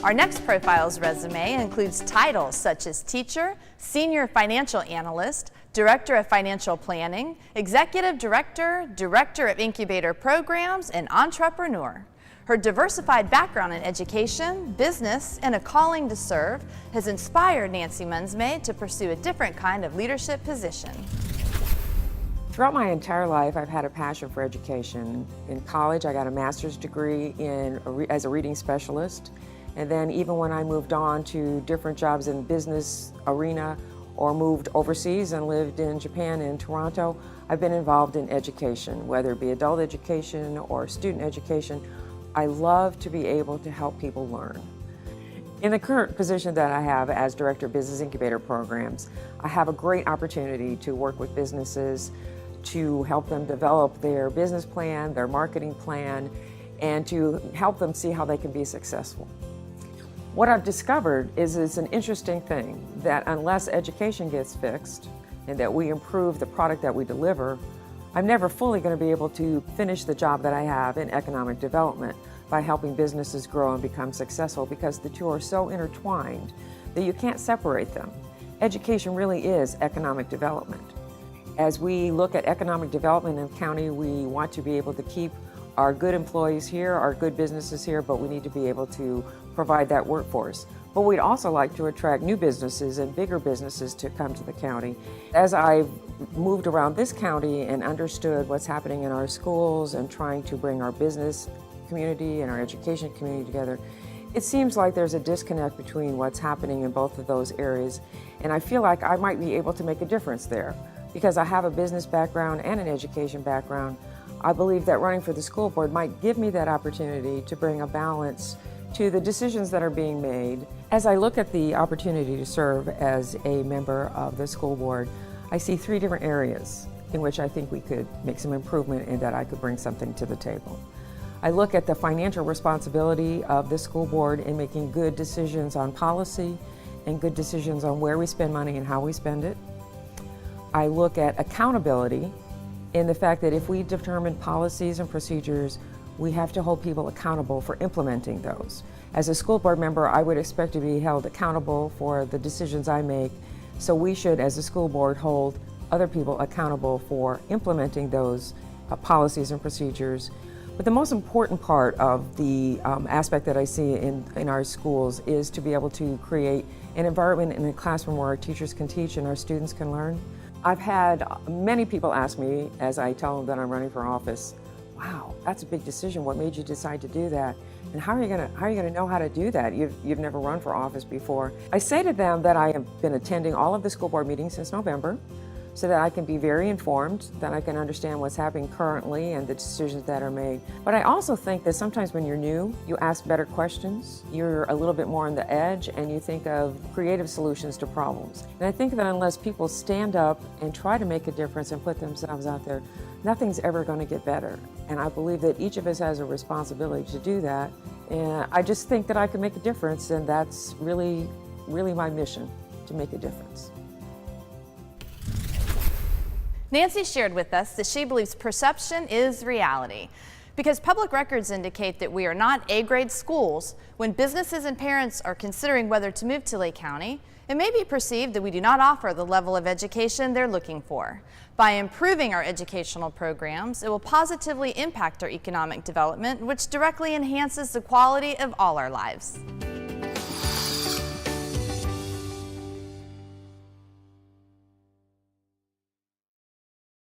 Our next profile's resume includes titles such as teacher, senior financial analyst, director of financial planning, executive director, director of Incubator Programs, and entrepreneur. Her diversified background in education, business, and a calling to serve has inspired Nancy Muenzmay to pursue a different kind of leadership position. Throughout my entire life, I've had a passion for education. In college, I got a master's degree as a reading specialist. And then even when I moved on to different jobs in business arena or moved overseas and lived in Japan and Toronto, I've been involved in education, whether it be adult education or student education. I love to be able to help people learn. In the current position that I have as Director of Business Incubator Programs, I have a great opportunity to work with businesses to help them develop their business plan, their marketing plan, and to help them see how they can be successful. What I've discovered is it's an interesting thing that unless education gets fixed and that we improve the product that we deliver, I'm never fully going to be able to finish the job that I have in economic development by helping businesses grow and become successful, because the two are so intertwined that you can't separate them. Education really is economic development. As we look at economic development in the county, we want to be able to keep our good employees here, our good businesses here, but we need to be able to provide that workforce. But we'd also like to attract new businesses and bigger businesses to come to the county. As I've moved around this county and understood what's happening in our schools and trying to bring our business community and our education community together, it seems like there's a disconnect between what's happening in both of those areas. And I feel like I might be able to make a difference there. Because I have a business background and an education background, I believe that running for the school board might give me that opportunity to bring a balance to the decisions that are being made. As I look at the opportunity to serve as a member of the school board, I see three different areas in which I think we could make some improvement and that I could bring something to the table. I look at the financial responsibility of the school board in making good decisions on policy and good decisions on where we spend money and how we spend it. I look at accountability in the fact that if we determine policies and procedures, we have to hold people accountable for implementing those. As a school board member, I would expect to be held accountable for the decisions I make, so we should, as a school board, hold other people accountable for implementing those policies and procedures. But the most important part of the aspect that I see in our schools is to be able to create an environment in a classroom where our teachers can teach and our students can learn. I've had many people ask me, as I tell them that I'm running for office, wow, that's a big decision. What made you decide to do that? And how are you gonna know how to do that? You've never run for office before. I say to them that I have been attending all of the school board meetings since November, so that I can be very informed, that I can understand what's happening currently and the decisions that are made. But I also think that sometimes when you're new, you ask better questions, you're a little bit more on the edge, and you think of creative solutions to problems. And I think that unless people stand up and try to make a difference and put themselves out there, nothing's ever going to get better. And I believe that each of us has a responsibility to do that. And I just think that I can make a difference, and that's really, really my mission, to make a difference. Nancy shared with us that she believes perception is reality. Because public records indicate that we are not A-grade schools, when businesses and parents are considering whether to move to Lake County, it may be perceived that we do not offer the level of education they're looking for. By improving our educational programs, it will positively impact our economic development, which directly enhances the quality of all our lives.